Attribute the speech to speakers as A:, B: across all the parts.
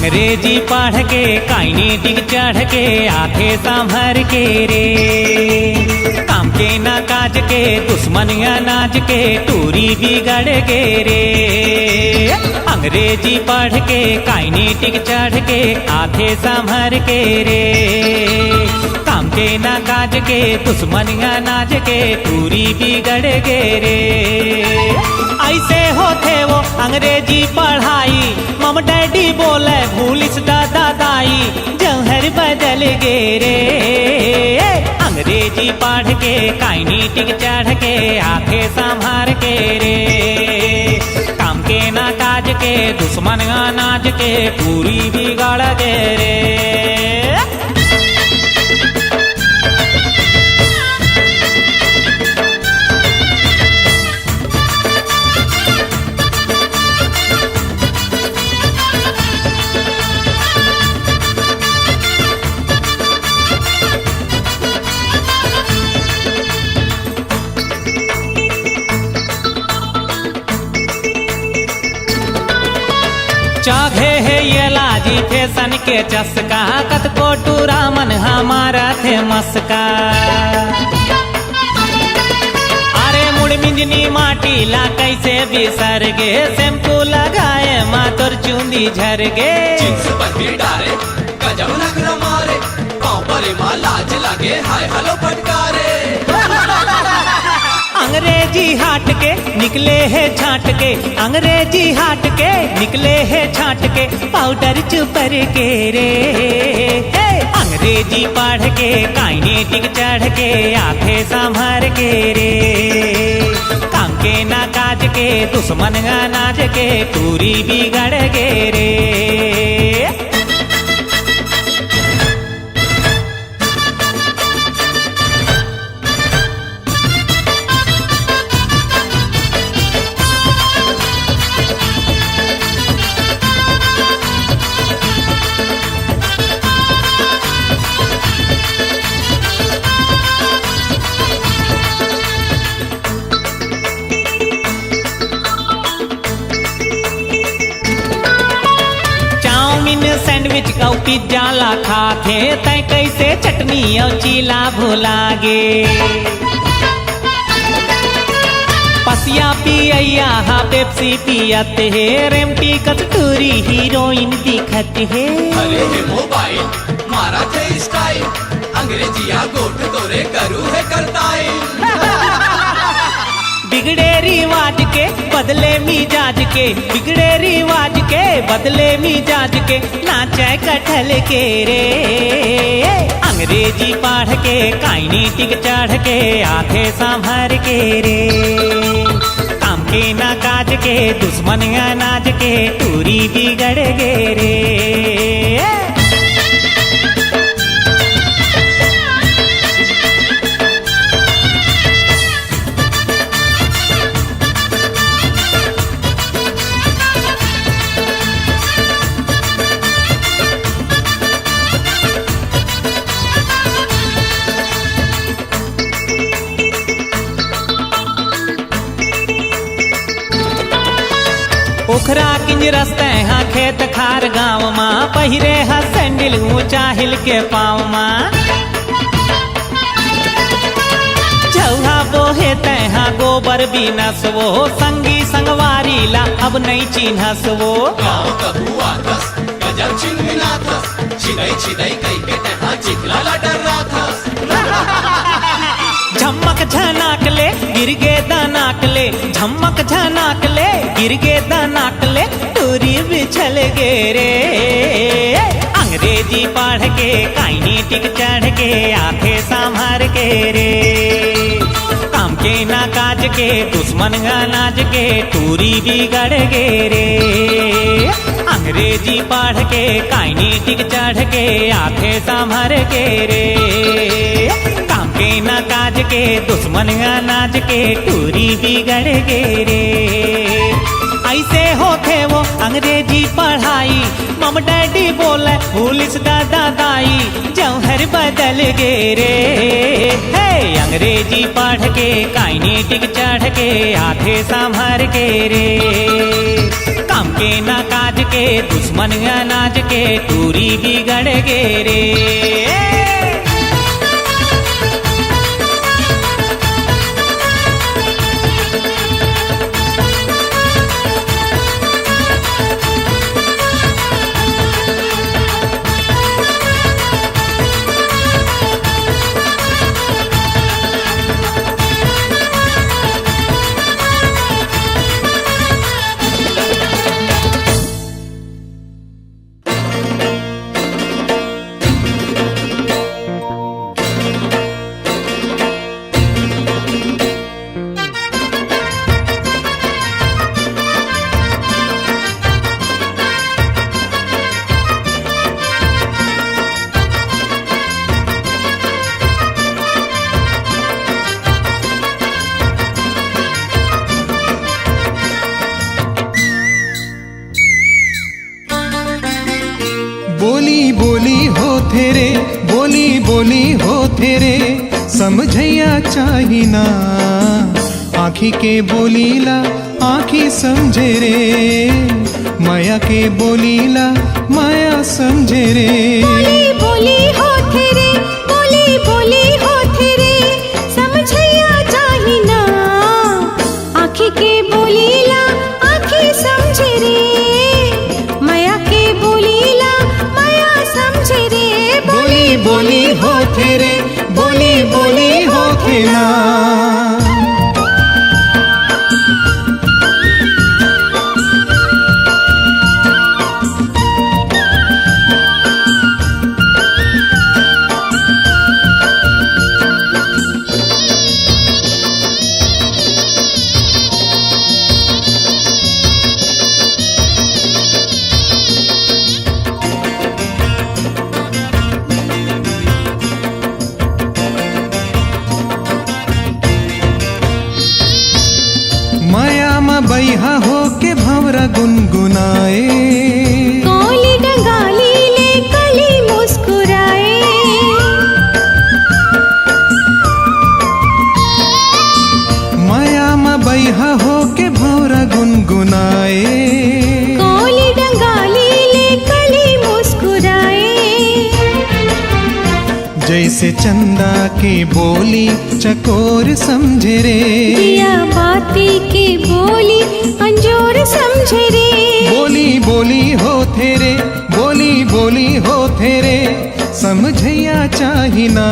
A: अंग्रेजी पढ़ के काइनेटिक चढ़ के आखे संभर के रे। काम के ना काज के दुश्मन अनाज के टूरी बिगड़ के रे। अंग्रेजी पढ़ के काइनेटिक चढ़ के आखे संभर के रे। काम के ना काज के दुश्मन अनाज के टूरी बिगड़ के रे। ऐसे होते वो अंग्रेजी पढ़ाई, मम डैडी बोले भूलिस दादा दाई, जौहर बदल गे रे। अंग्रेजी पढ़ के काइनेटिक चढ़ के आखे संभार के रे। काम के ना काज के दुश्मन अनाज के पूरी बिगाड़ दे रे। चाहे है ये लाजी फैशन के चस्का, कत को टूरा मन हमारा थे मस्का। अरे मुड़ मिंजनी माटी ला कैसे बिसर गे, शैम्पू लगाए मातोर चूंदी झर गे।
B: जींस पर भी डारे गजब नखरा मारे, पाँव पर मां लाज लगे हाय हलो फटकारे।
A: अंग्रेजी हाट के निकले है छाट के, अंग्रेजी हाट के निकले है छाट के, पाउडर चुपर के रे। अंग्रेजी पढ़ के काइनेटिक चढ़ के आखे संभर के रे। काम के ना काज के दुश्मन अनाज के पूरी बिगड़ गे रे। सैंडविच का पिज्जा ला खाते, तय कैसे चटनी और चीला भुला गे। पसिया पिया हा पेप्सी पियत है, रेमटी कस्तूरी हीरोइन दिखत है।
B: अरे हे मोबाइल मारा थे स्टाइल, अंग्रेजिया गोट तोरे करू है करताई।
A: बिगड़े रिवाज के बदले मिजाज के, बिगड़े रिवाज के बदले मिजाज के, नाचे कटहल के रे। अंग्रेजी पढ़ के काइनेटिक चढ़ के आखे संभर के रे। काम के ना काज के दुश्मन अनाज के टूरी बिगड़ गे रे। ओखरा किंज रस्ते हाँ खेत खार गाँव माँ, पहिरे हा सैंडल ऊंचा हिल के पाँव माँ। चौहा बोहे तैहा गोबर बीनस वो, संगी संगवारी ला अब नहीं चिन्हस वो।
B: गाँव कबुआ थस गजब छिनमिना थस, छिदई छिदई कई के तैहा चिखला ला डर रहा थस।
A: झमक झनाक ले गिर गे दनाक ले, झमक झनाक ले गिर गे दनाक ले, टूरी बिछल गे रे। अंग्रेजी पढ़ के काइनेटिक चढ़ के आखे संभर के रे। काम के ना काज के दुश्मन अनाज के टूरी बिगड़ गे रे। अंग्रेजी पढ़ के काइनेटिक चढ़ के आखे संभर के रे। काम के ना काज के दुश्मन अनाज के टूरी बिगड़ गे रे। ऐसे होते वो अंग्रेजी पढ़ाई, मम डैडी बोले पुलिस दादा दाई, जौहर बदल गे रे। अंग्रेजी पढ़ के काइनेटिक चढ़ के आधे संभर के रे। काम के ना काज के दुश्मन अनाज के टूरी बिगड़ गे रे।
C: बोली बोली हो थेरे, बोली बोली हो थेरे, समझैया चाही ना। आँखी के बोलीला आँखी समझे रे, माया के बोलीला माया समझे रे।
D: बोली बोली हो थेरे, बोली बोली हो थेरे, समझैया चाही ना। आँखी के बोलीला आँखी समझे रे, माया के बोलीला माया समझे रे।
C: बोली बोली हो थेरे, बोली बोली हो थेना। माया मा बैहा हो के भंवरा गुनगुनाए,
D: कोली डंगाली ले कली मुस्कुराए।
C: माया मा बैहा हो के भंवरा गुनगुनाए।
D: कोली डंगाली ले कली मुस्कुराए।
C: जैसे चंदा के बोली चकोर समझे रे,
D: दिया बाती के बोली अंजोर समझे रे।
C: बोली बोली हो थेरे, बोली बोली हो थेरे, समझैया चाही ना।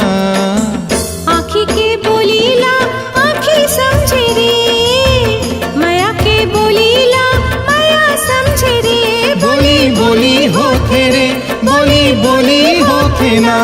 D: आँखी के बोलीला आँखी समझे रे, माया के बोलीला माया समझे रे।
C: बोली बोली हो थेरे, बोली बोली हो थेना।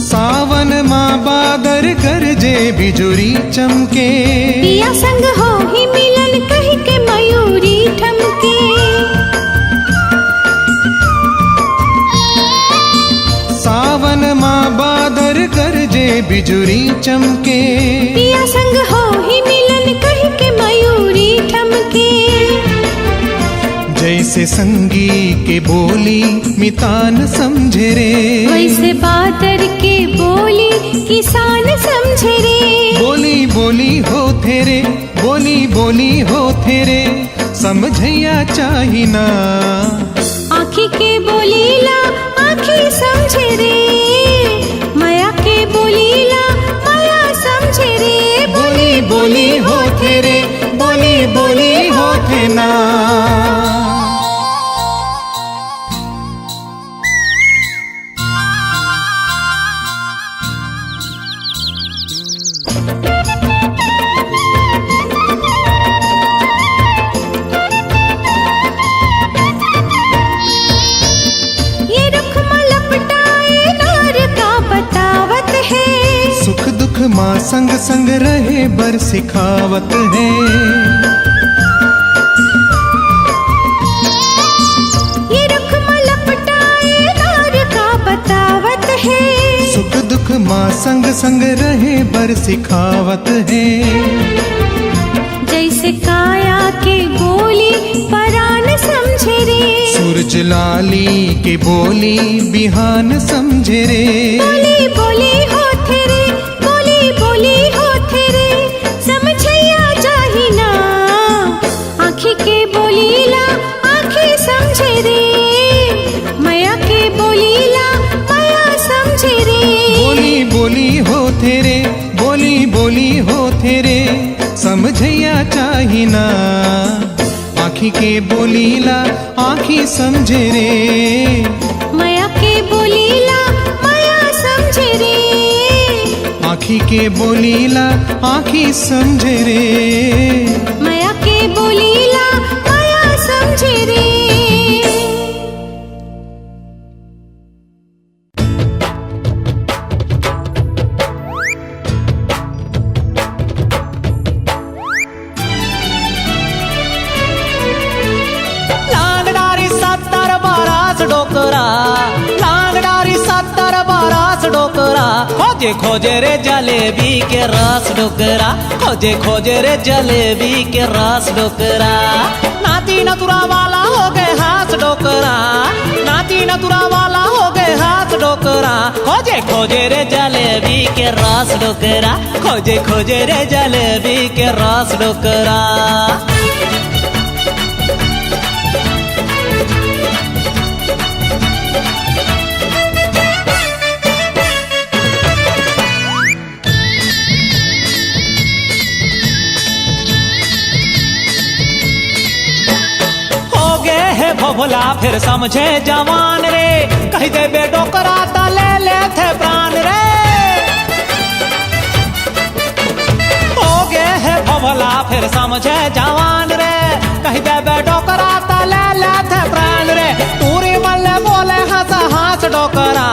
C: सावन माँ बादर गरजे बिजुरी चमके,
D: पिया संग हो ही मिलन कही के मयूरी ठमके।
C: सावन माँ बादर गरजे बिजुरी चमके।
D: पिया संग हो ही मिलन कही के मयूरी ठमके।
C: जैसे संगी के बोली मितान समझे रे,
D: वैसे बादर के बोली किसान समझे रे।
C: बोली बोली हो थेरे, बोली बोली हो थेरे, समझैया चाही ना।
D: आँखी के बोलीला आँखी समझे रे, माया के बोलीला माया समझे रे।
C: बोली बोली हो थेरे, बोली बोली हो थेना।
D: ये रुख में लपटाए नार का बतावत है,
C: सुख दुख माँ संग संग रहे बर सिखावत है। दुख माँ संग संग रहे बर सिखावत है।
D: जैसे काया के बोली परान समझे रे,
C: सूरज लाली के बोली बिहान समझे रे।
D: बोली बोली होते रे, बोली बोली होते रे, समझैया जाही ना आँखी के बोलीला आँखी समझे रे, माया के बोलीला माया समझे रे।
C: बोली बोली होते रे, बोली बोली होते रे, समझैया चाही ना आँखी के बोलीला आँखी समझे रे।
D: माया के बोलीला माया समझे रे,
C: आँखी के बोलीला आँखी समझे रे।
D: माया के बोलीला माया समझे रे।
A: लांगडारी 70 बरास डोकरा, लांगडारी 70 बरास डोकरा, खोजे खोजे रे जलेबी के रस डोकरा, खोजे खोजे रे जलेबी के रस डोकरा। नाती नतुरा वाला हो गए हाथ डोकरा, नाती नतुरा वाला हो गए हाथ डोकरा, खोजे खोजे रे जलेबी के रस डोकरा, खोजे खोजे रे जलेबी के रस डोकरा। भोला फिर समझे जवान रे, कही दे बे डोकरा ता ले ले थे प्राण रे। हो गए है भोला फिर समझे जवान रे, कही दे बे डोकरा ता ले ले थे प्राण रे। तूरी मल्ले बोले हंस हाथ डोकरा,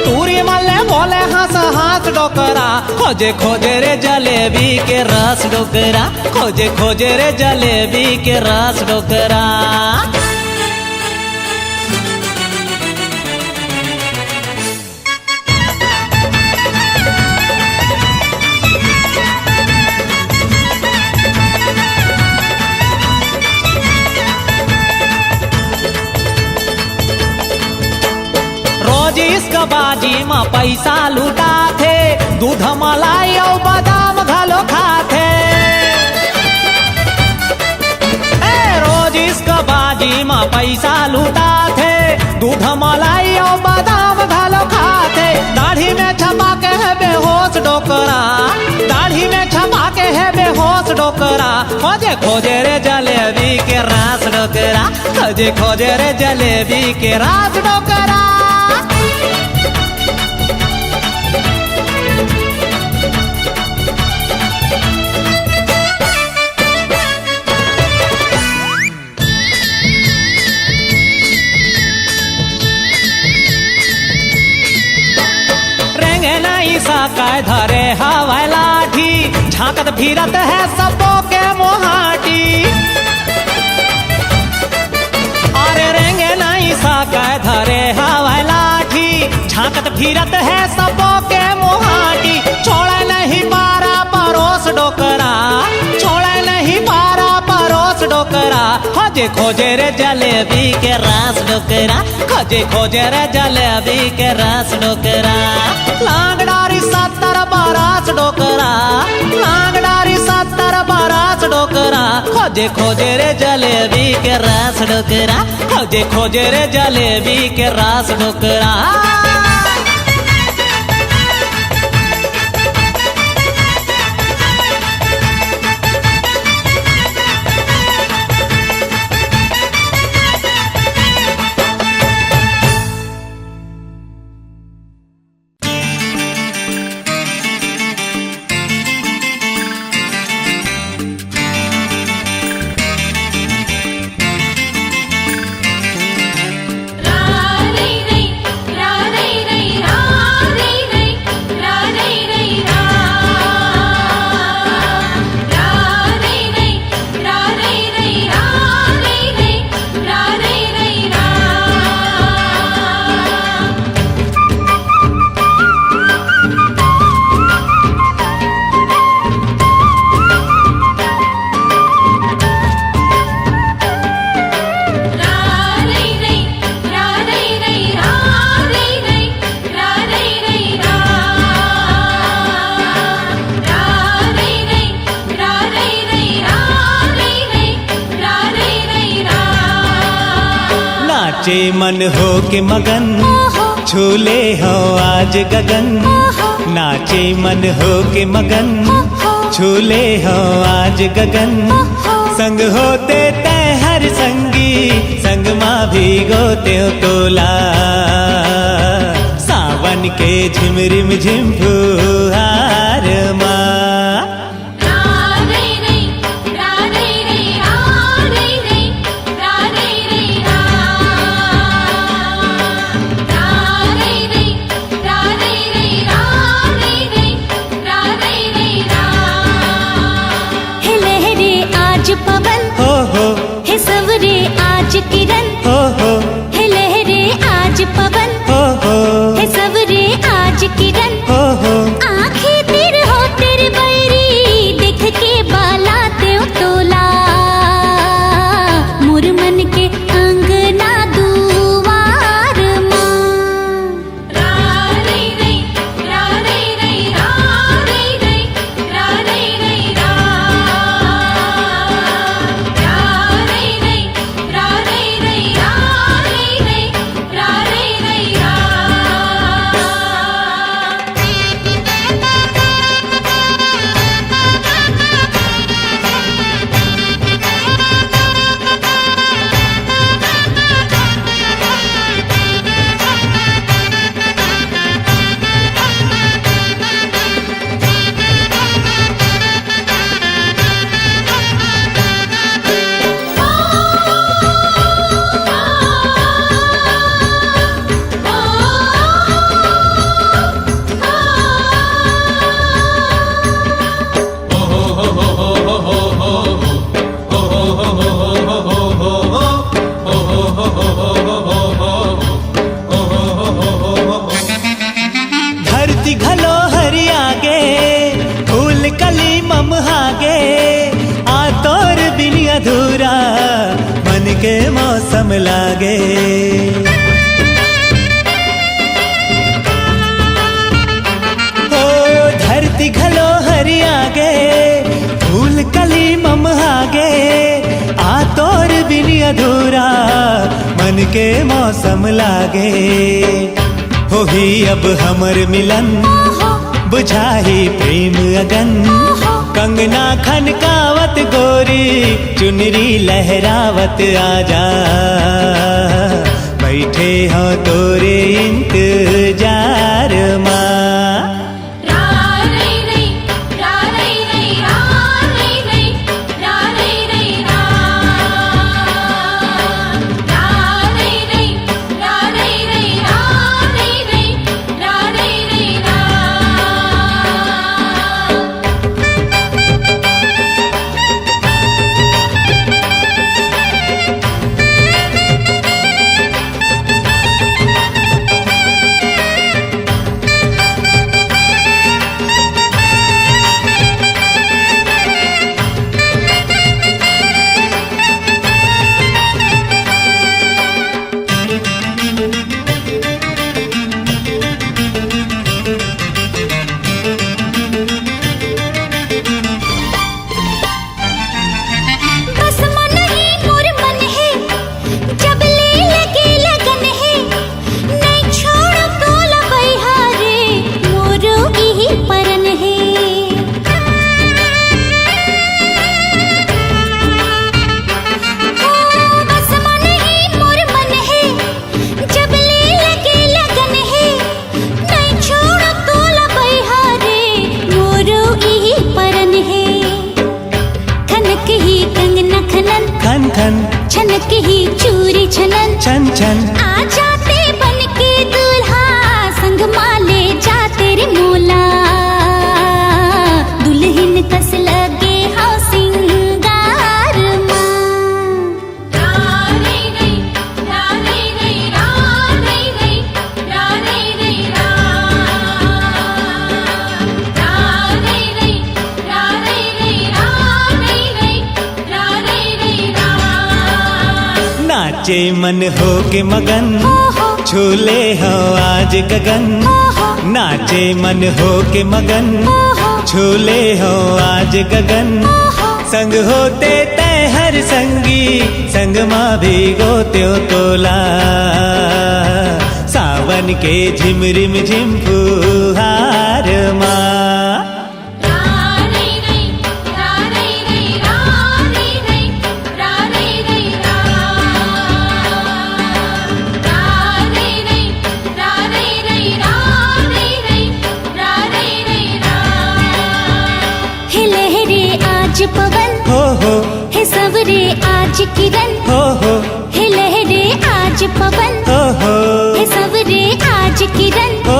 A: तूरी मल्ले बोले हंस हाथ डोकरा, खोजे खोजे रे जलेबी के रस डोकरा, खोजे खोजे रे जलेबी के रस डोकरा। इसका बाजी में पैसा लूटा थे, दूध मलाई और बादाम घलो खाते। रोज इसका बाजी में पैसा लूटा थे, दूध मलाई और बादाम घलो खाते। दाढ़ी में छपा के है बेहोश डोकरा, दाढ़ी में छपा के है बेहोश डोकरा, खोजे खोजे रे जलेबी के रस डोकरा, खोजे खोजे रे जलेबी के रस डोकरा। काय धरे हवाई लाठी, झांकत भीरत है सबो के मोहाटी। अरे रेंगे नहीं साकाय धरे हवाई लाठी, झांकत भीरत है सबो के मोहाटी। छोड़े नहीं पारा परोस डोकरा, छोड़े नहीं पारा परोस डोकरा, खोजे खोजे रे जलेबी के रस डोकरा, खोजे खोजे रे जलेबी के रस डोकरा। लांगडारी 70 बरास डोकरा, लांगडारी 70 बरास डोकरा, खोजे खोजे रे जलेबी के रस डोकरा, खोजे खोजे रे जलेबी के रस डोकरा।
E: रा रे रे
A: नाचे मन हो के मगन, झूले हो आज गगन। नाचे मन हो के मगन, झूले हो आज गगन। संग होते तय हर संगी, संग माँ भीगोते हो तोला। सावन के झिमरिम झिम फुहार माँ।
D: पवन
A: हो
D: हे सवरे आज किरण,
A: हो
D: हे लहरे आज पवन,
A: हो
D: हे सवरे आज किरण।
A: हो
D: आंखें तेरे हो तेरे बैरी, देख के बाला तेव तोला। मोर मन के अंगना दुआर माँ।
A: धरती घलो हरि आगे, फूल कली मम हागे। आ तोर बिन अधूरा, मन के मौसम लागे। हो धरती घलो हरि आगे, फूल कली मम हागे। आ तोर बिन अधूरा, मन के मौसम लागे। हो ही अब हमर मिलन, बुझाही प्रेम अगन। कंगना खनकावत गोरी, चुनरी लहरावत आजा। बैठे हो तोरे इंतजार माँ।
D: छनक ही चूरी छनन
A: छन छन।
D: आ जाते बन के दूल्हा, संग माले जाते रे मोला। दुल्हन कस लगे हाँ सिंगार माँ।
A: नाचे मन हो के मगन, झूले हो आज गगन। नाचे मन हो के मगन, झूले हो आज गगन। संग होते तय हर संगी संग माँ भीगो त्यो तोला सावन के झिमरिम झिम फुहार माँ
D: पवन
A: हो
D: है सवरे आज किरण
A: हो
D: है लहरे आज पवन
A: हो
D: है सवरे आज किरण
A: हो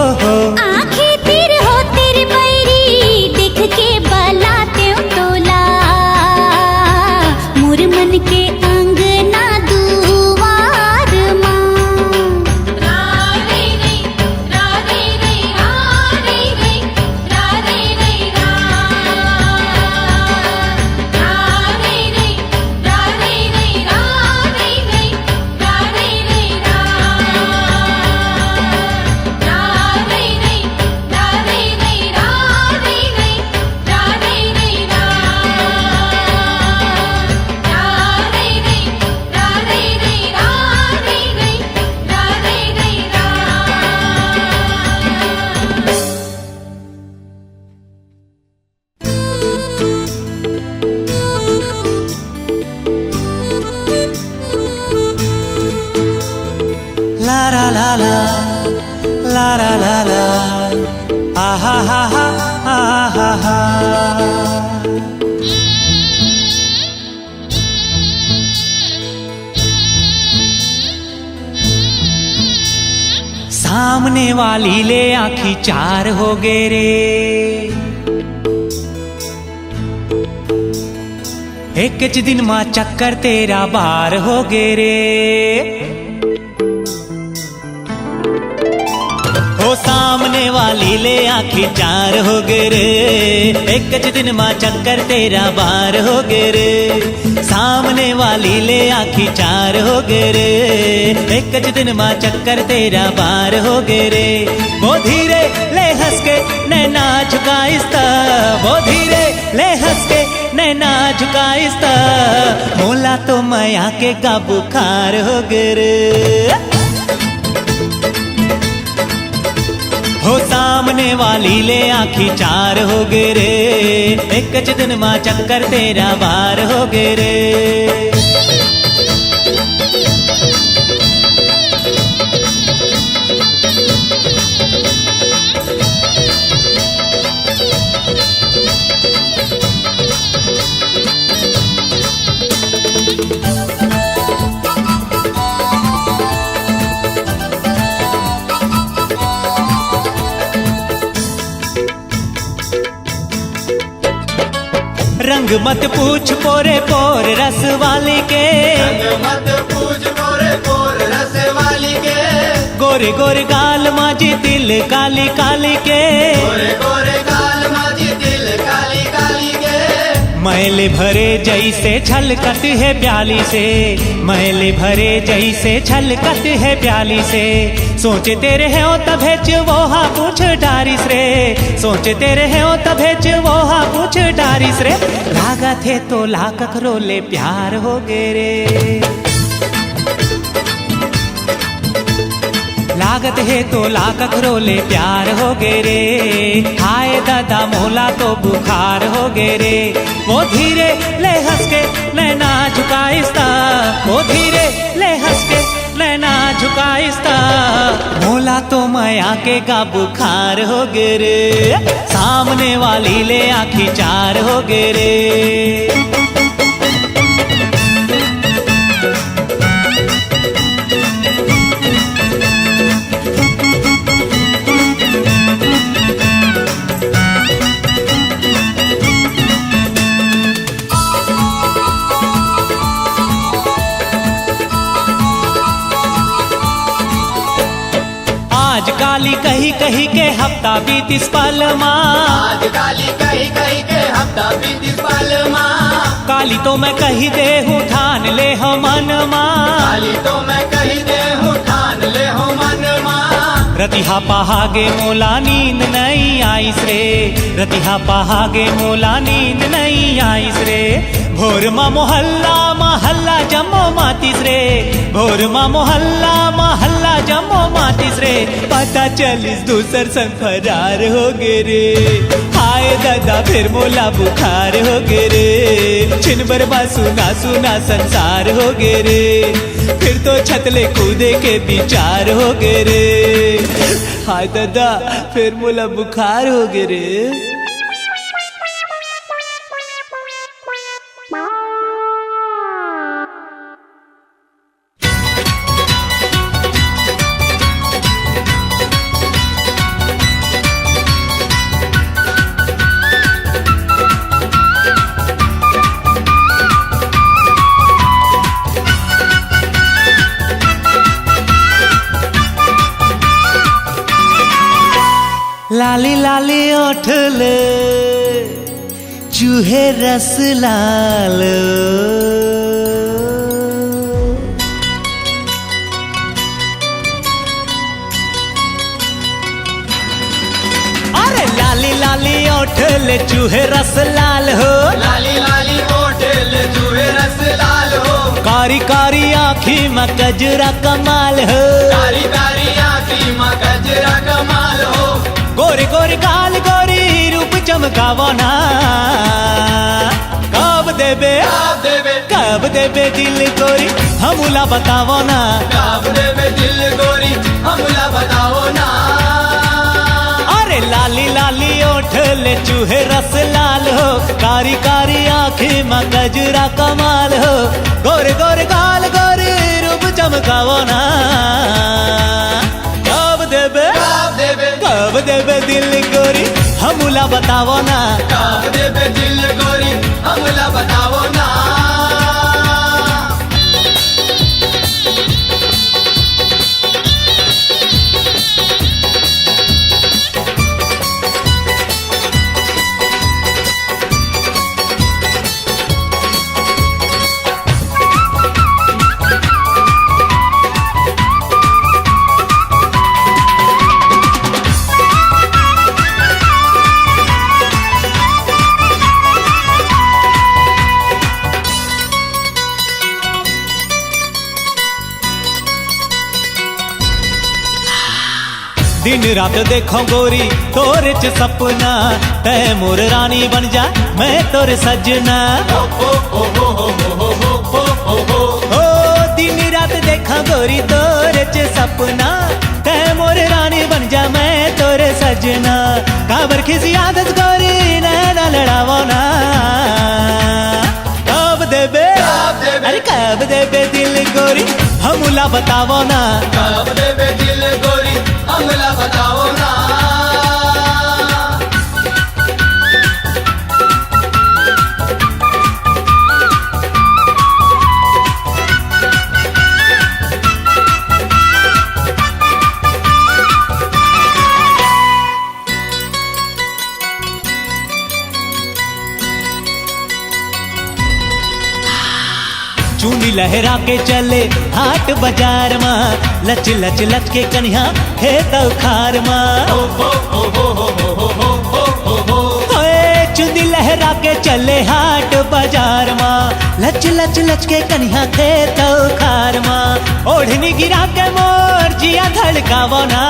D: आंखें तिर हो तेरे बैरी देख के बलाते तोला मोर मन के अंगना दुआर माँ
A: la la la la la la la ah ha ha ha ah ha ha सामने वाली ले आँखी चार हो गए रे एक दिन माँ चक्कर तेरा बार हो गए रे ओ सामने वाली ले आँखी चार हो गए रे एक दिन माँ चक्कर तेरा बार हो गए रे सामने वाली ले आँखी चार हो गए रे एक दिन माँ चक्कर तेरा बार हो गए रे वो धीरे ले हंस के नैना झुकाइस्ता वो धीरे ले हंस के नैना झुकाइस्ता मोला तो माया के का बुखार हो गए रे हो सामने वाली ले आँखी चार हो गए रे एक दिन माँ चक्कर तेरा बार हो गए रे रंग मत पूछ पोरे पोर रस वाली के
B: मत पूछ गोरे गोर रस वाली के
A: गोरे गोरे गाल माजी दिल काली काली के
B: गोरे गोरे गाल माजी दिल काली काली के
A: मैले भरे जैसे छलकत है प्याली से मैले भरे जैसे छलकत है प्याली से सोचे तेरे है ओ तभेच वो हा पूछ डारिस रे सोचे तेरे है ओ तभेच वो हा पूछ डारिस रे लागत है तो लाकक रोले प्यार हो गए रे लागत है तो लाकक रोले प्यार हो गए रे हाय दादा मोला तो बुखार हो गए रे वो धीरे ले हंस के नैना झुकाइस्ता वो धीरे ले हंस के नैना झुकाइस्ता मोला तो माया के का बुखार हो गए रे सामने वाली ले आँखी चार हो गए रे आज काली कही कही के हफ्ता बीतिस पल माँ
B: आज काली कही कही के हफ्ता बीतिस पल माँ
A: काली तो मैं कही दे हूँ ठान ले हो मन माँ
B: काली तो मैं कही दे हूँ ठान ले हो मन माँ
A: रतिहा पहागे मोला नींद नहीं आईस रे रतिहा पहागे मोला नींद नहीं आईस रे भोरमा मोहल्ला महल्ला जम्मो मातीस रे, भोरमा मोहल्ला महल्ला जम्मो मातीस रे, पता चलिस दूसर संग फरार हो गे रे। हाय दादा फिर मोला बुखार हो गे रे, छिनबर बा सुना सुना संसार हो गे रे, फिर तो छतले कूदे के विचार हो गे रे। हाय दादा फिर मोला बुखार हो गे रे। लाली लाली ओठले चूहे रस लाल, अरे लाली लाली ओठले चूहे रस लाल हो,
B: लाली लाली होटल चूहे रस लाल हो,
A: कारी कारी आँखी में गजरा कमाल हो,
B: कारी कारी आँखी में गजरा कमाल हो,
A: गोरे गोरे गाल गोरी रूप चमकावो ना, कब देबे कब देबे दिल गोरी हमला बतावो ना,
B: कब देबे दिल गोरी हमला बताओ ना।
A: अरे लाली लाली ओठले चूहे रस लाल हो, कारी कारी आँखी में गजरा कमाल हो, गोरे गोरे गाल गोरी रूप चमकावो ना, कब देबे दिल गोरी हमला बतावो ना,
B: कब देबे दिल गोरी हमला बताओ ना।
A: दिन रात देखो गोरी तोरे च सपना, तै मोर रानी बन जा मैं तोरे सजना। ओ दिन रात देखो गोरी तोरे च सपना, तै मोर रानी बन जा मैं तोरे सजना। काबर किसी आदत गोरी नैना लड़ावो ना, कब देबे अरे कब देबे दिल गोरी हमला बतावो ना,
B: कब देबे दिल गोरी हमला बताओ ना।
A: चूनी लहरा के चले हाट बाजार में, लच लच लच के कन्या हे तौखार में। चूनी लहरा के चले हाट बाजार में, लच लच लच के कन्या थे तौखार में। ओढ़नी गिरा के मोर जिया धड़कावो ना,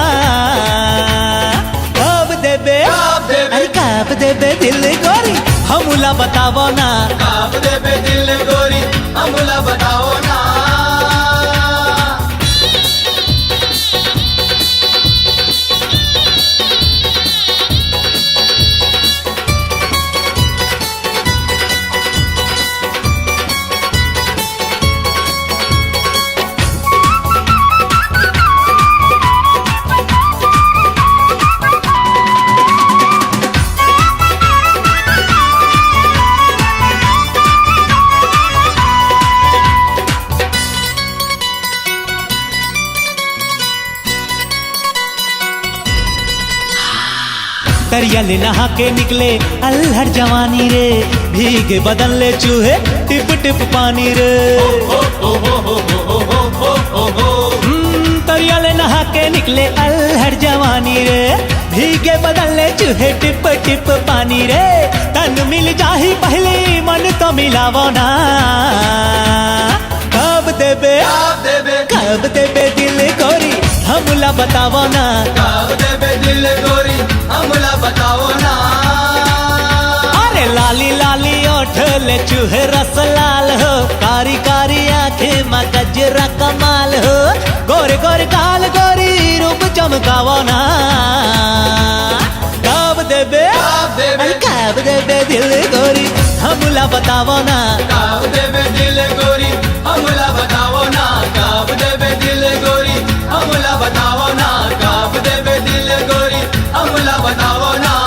A: कब देबे अरे कब देबे दिल गोरी हमला बतावो ना,
B: कब देबे दिल गोरी हमला बताओ ना।
A: दरिया ले नहा के निकले अल्हड़ जवानी रे, भीगे बदन ले चूहे टिप टिप पानी रे। दरिया ले नहा के निकले अल्हड़ जवानी रे, भीगे बदन ले चूहे टिप टिप पानी रे। तन मिल जाही पहले मन तो मिला बतावो ना, कब देबे कब देबे दिल गोरी हमला बतावो ना,
B: कब देबे दिल गोरी हमला बताओ ना।
A: अरे लाली लाली ओठ ले चूहे रस लाल हो, कारी कारी आंखें माँ गजरा कमाल हो, गोरे गोरे गाल गोरी रूप चमकावो ना, कब देबे कब देबे दिल गोरी हमला बतावो ना,
B: कब देबे दिल गोरी हमला बताओ ना, कब देबे दिल गोरी हमला बताओ ना, कब देबे दिल गोरी हमला बताओ ना।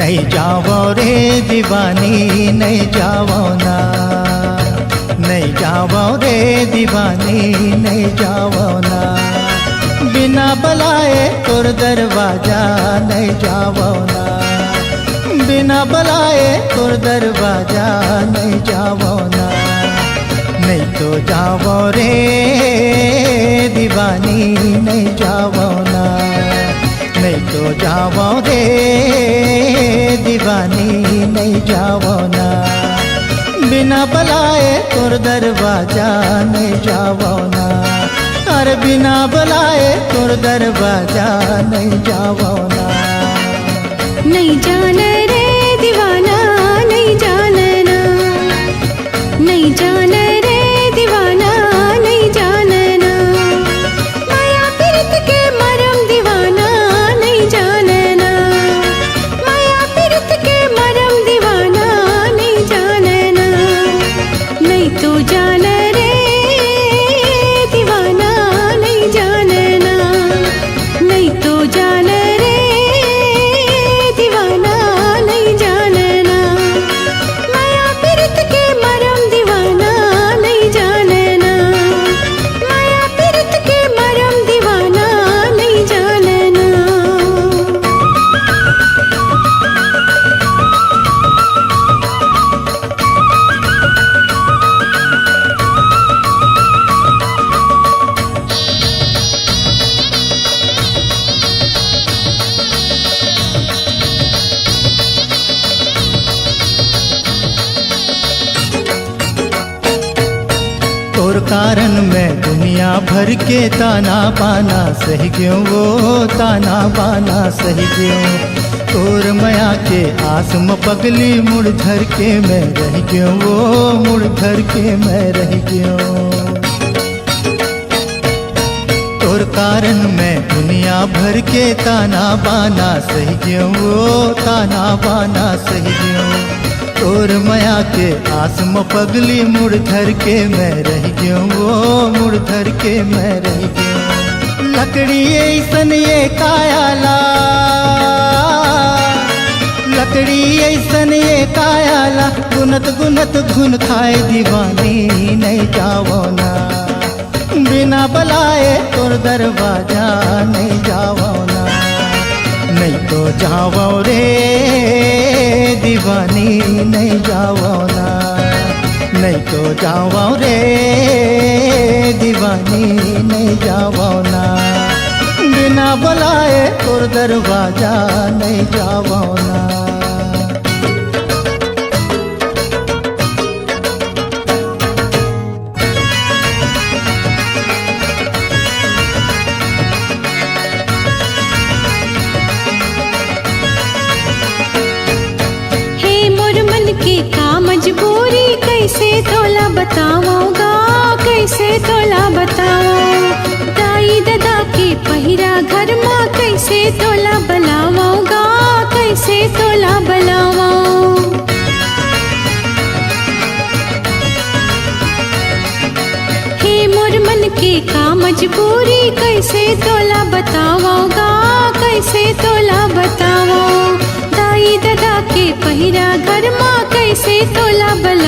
E: नहीं जावो रे दीवानी नहीं जावो ना, नहीं जावो रे दीवानी नहीं जावो ना, बिना बुलाए तुर दरवाजा नहीं जावो ना, बिना बुलाए तुर दरवाजा नहीं जावो ना, नहीं तो जावो रे दीवानी नहीं जावो ना, नहीं तो जावो रे दीवानी नहीं जावो ना, बिना बुलाए तुर दरवाजा नहीं जावो ना, अरे बिना बुलाए तुर दरवाजा नहीं जावो ना।
D: नहीं जाना रे दीवाना नहीं जानना, नहीं जाना रे दीवाना नहीं जानना, माया पीरत के मरम दीवाना नहीं जानना, माया पीरत के मरम दीवाना नहीं जानना, नहीं तो जाना रे दीवाना नहीं जानना, नहीं तो जाना रे दीवाना नहीं जानना, माया पीरत के मरम दीवाना नहीं जानना, माया पीरत के मरम दीवाना नहीं जानना।
E: तोर कारण मैं दुनिया भर के ताना बाना सह गयो, वो ताना बाना सह गयो, तोर माया के आस में पगली मुड़ धर के मैं रह गयो, वो मुड़ धर के मैं रह गयो, तोर कारण मैं दुनिया भर के ताना बाना सह गयो, वो ताना बाना सह गयो, तोर माया के आस में पगली मुड़ धर के मैं रह गयो, वो मुड़ धर के मैं रह गयो, लकड़ी ऐसन ये कायाला, लकड़ी ऐसन ये कायाला, गुनत गुनत घुन खाए दीवानी नहीं जावो ना, बिना बुलाए तुर दरवाजा नहीं जावो ना, नहीं तो जावो रे दीवानी नहीं जावो ना, नहीं तो जावो रे दीवानी नहीं जावो ना, बिना बुलाए तुर दरवाजा नहीं जावो ना।
D: मजबूरी कैसे तोला बताऊंगा, कैसे तोला बताओ, दाई दादा के पहिरा घर माँ कैसे तोला बलाऊंगा, कैसे तोला बलावा, हे मोर मन के का मजबूरी कैसे तोला बताऊंगा, कैसे तोला बताओ, दाई दादा के पहिरा घर माँ कैसे तोला बला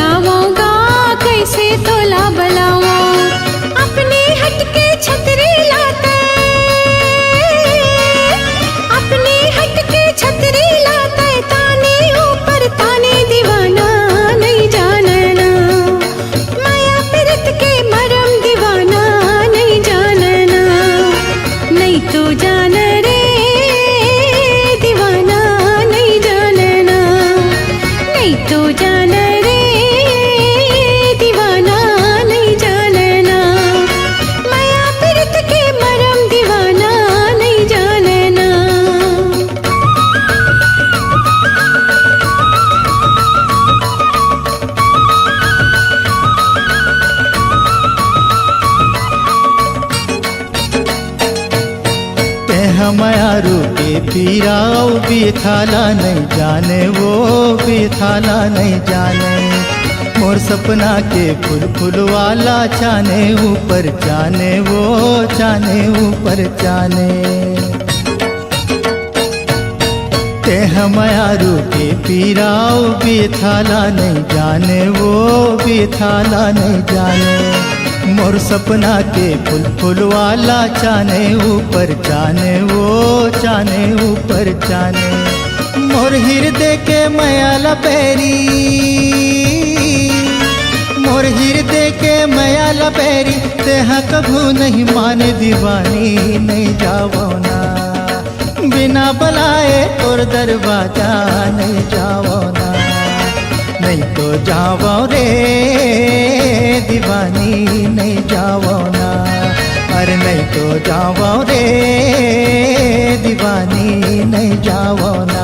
D: तो जान रे दीवाना नहीं जानना, माया प्रीत के मरम दीवाना नहीं जानना।
E: मायारू के पीराओ बिथाला नहीं जाने, वो बिथाला नहीं जाने। मोर सपना के फूल फूल वाला चाने ऊपर जाने, वो चाने ऊपर जाने। ते मायारू के पीराओ बिथाला नहीं जाने, वो बिथाला नहीं जाने। मोर सपना के फूल फूल वाला चाने ऊपर जाने, वो चाने ऊपर जाने। मोर हृदय के मयाला पैरी, मोर हृदय के मयाला पैरी, तेहा कभू नहीं माने दीवानी नहीं जावो ना। बिना बुलाए और दरवाजा नहीं जावो ना, नहीं तो जावो रे दीवानी नहीं जावो ना। अरे नहीं तो जावो रे दीवानी नहीं जावो ना।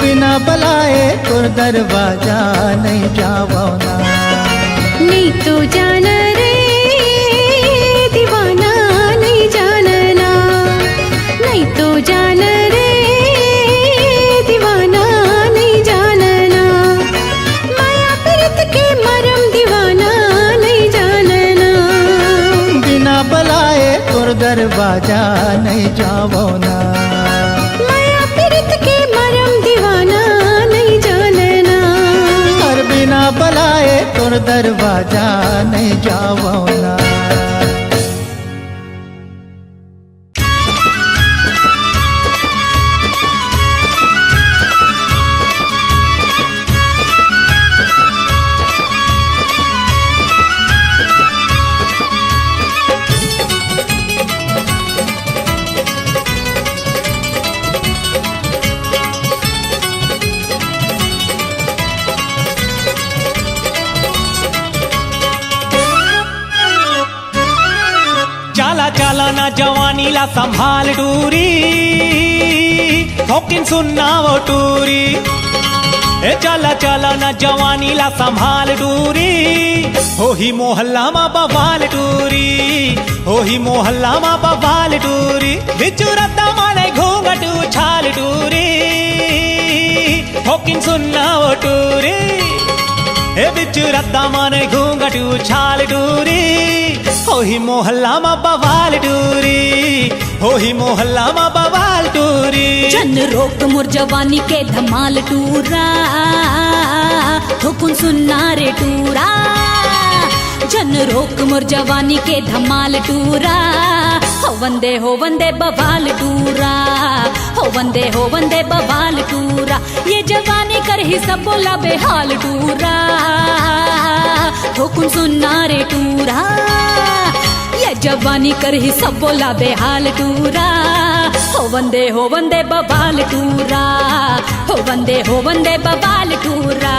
E: बिना बुलाए तो दरवाजा नहीं जावो ना।
D: नहीं तो जान रे दीवाना नहीं जानना, नहीं तो जान रे दीवाना नहीं जानना, माया प्रीत के मरम दीवाना नहीं जानना।
E: बिना बुलाए तो दरवाजा नहीं जावो ना,
D: माया प्रीत के मरम दीवाना नहीं जानना।
E: और बिना बुलाए तो दरवाजा नहीं जावो ना।
A: चाला चाला ना जवानी ला संभाल टूरी, ठोकिन सुनना वो टूरी। ए चाला चाला ना जवानी ला संभाल टूरी, हो ही मोहल्ला मा बवाल टूरी, हो ही मोहल्ला मा बवाल टूरी। बिचू रद्दा माने घूंघट उछाल टूरी, ठोकिन सुनना वो टूरी। ए बिचू रद्दा माने घूंघट उछाल टूरी, हो ही मोहल्ला मा बवाल टूरी, हो ही मोहल्ला मा बवाल टूरी।
F: जन रोक मोर जवानी के धमाल टूरा, हुकुन सुनना रे टूरा। जन रोक मोर जवानी के धमाल टूरा, हो वंदे बवाल टूरा, हो वंदे बवाल टूरा। ये जवानी कर ही सब बोला बेहाल टूरा, हुकुन सुनना रे टूरा। ये जवानी कर ही सब बोला बेहाल टूरा, हो वंदे बवाल टूरा, हो वंदे बवाल टूरा।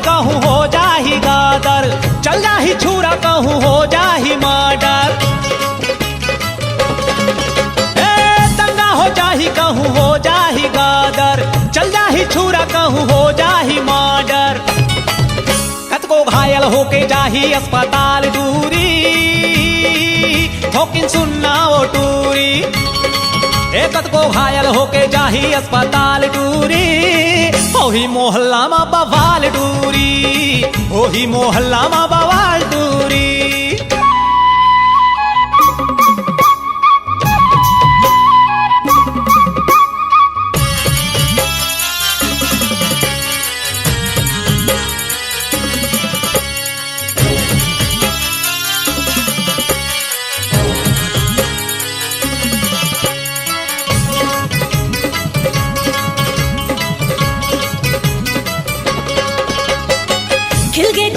A: कहूँ हो जाही गादर, चल जाही छुरा कहूँ हो जाही मर्डर। दंगा हो जाही कहूँ हो जाही गादर, चल जाही छुरा कहूँ हो जाही मर्डर। कतको घायल होके जाही अस्पताल दूरी, ठोकिन सुनना वो टूरी। एकत को घायल होके जाही अस्पताल टूरी, ओही मोहल्ला मा बवाल टूरी, ओही मोहल्ला मा बवाल टूरी।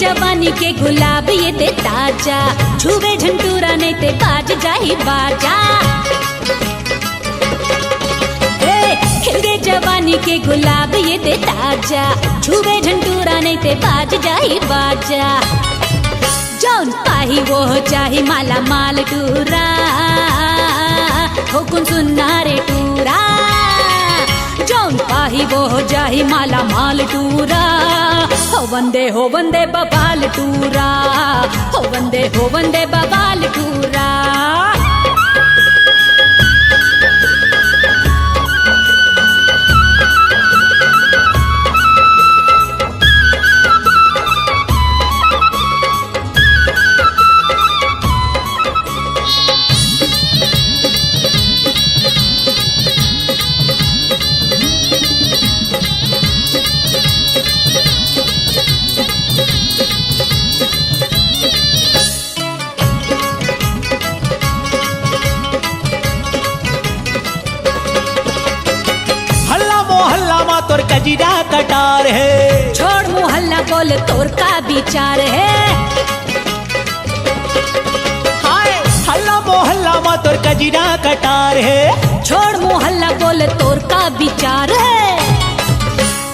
F: जवानी के गुलाब ये ते ताजा, छुवे झंटूरा नहीं ते बाज जाही बाजा। खिल गए जवानी के गुलाब ये ते ताजा, छुवे झंटूरा नहीं ते बाज जाही बाजा। जौन पाही वो चाही माला माल टूरा, हुकुम सुनना रे टूरा। जौन पाही वो जाही माला माल टूरा, हो वंदे बबाल टूरा, हो वंदे बबाल टूरा।
A: तोर कजीरा कटार है,
F: छोड़ मोहल्ला बोल तोर का विचार है।
A: हाय हल्ला मोहल्ला मा तोर कजीरा कटार है,
F: छोड़ मोहल्ला बोल तोर का विचार है।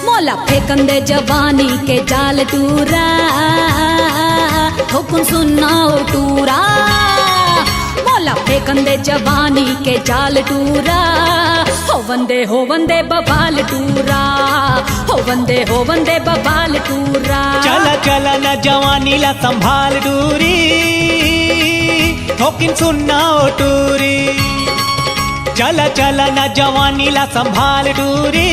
F: मोला फेंकन दे जवानी के जाल टूरा, हुकुम सुनना टूरा। मोला फेंकन दे जवानी के जाल टूरा, हो वंदे बबाल टूरा, हो वंदे बबाल टूरा।
A: चला चला न जवानी ला संभाल डूरी, हुकुम सुनना टूरी। चला चला न जवानी ला संभाल डूरी,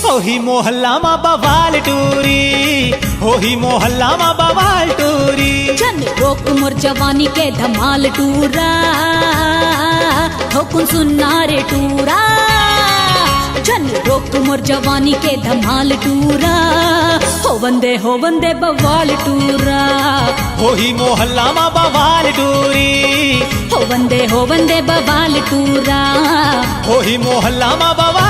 A: होही मोहल्ला मा बवाल टूरी, होही मोहल्ला मा बवाल टूरी।
F: जन रोक मोर जवानी के धमाल टूरा, हुकुम सुनना रे टूरा। जन रोक मोर जवानी के धमाल टूरा, हो वंदे बवाल टूरा,
A: होही मोहल्ला मा बवाल टूरी।
F: हो वंदे बवाल टूरा,
A: होही मोहल्ला मा बवाल